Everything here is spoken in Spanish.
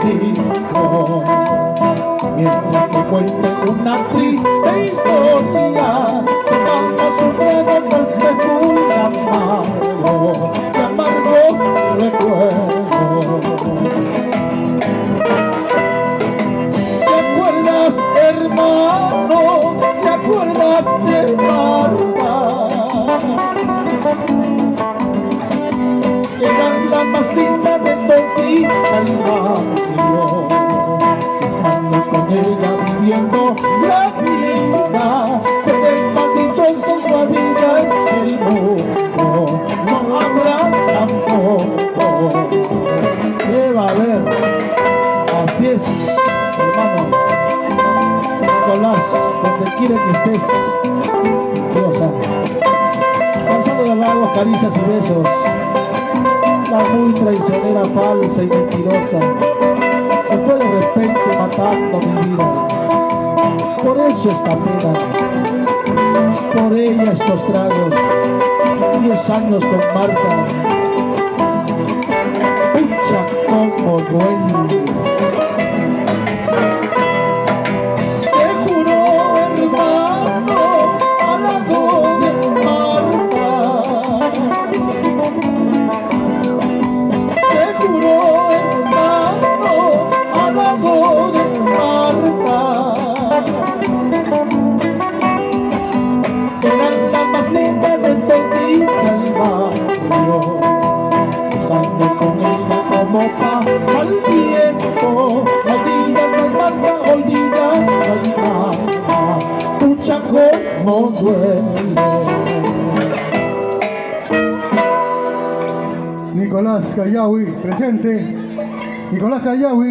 sigo. Mientras te cuento una triste historia, que vamos sufriendo con muy amargo, y amargo recuerdo. ¿Te acuerdas, hermano? ¿Te acuerdas de Marta? Era la más linda de todita el barrio. 10 años con ella viviendo la vida, que de más dichoso no había en el mundo, no habrá tampoco. ¿Qué va a haber? Así es, hermano Nicolás, donde quiera que estés, Dios ame. Cansado de halagos, caricias y besos, la muy traicionera, falsa y mentirosa, que fue de repente matando mi vida. Por eso esta pena, por ella estos tragos, 10 años con Marta. Pucha, como duele. Te juro, hermano, al lado de Marta. Te juro, hermano, al lado de Marta. Era la más linda de todita el barrio. 10 años con ella como pasa el tiempo. Olvida no Marta, olvida no hay nada. Pucha, como duele. Nicolás Callawi, presente. Nicolás Callawi.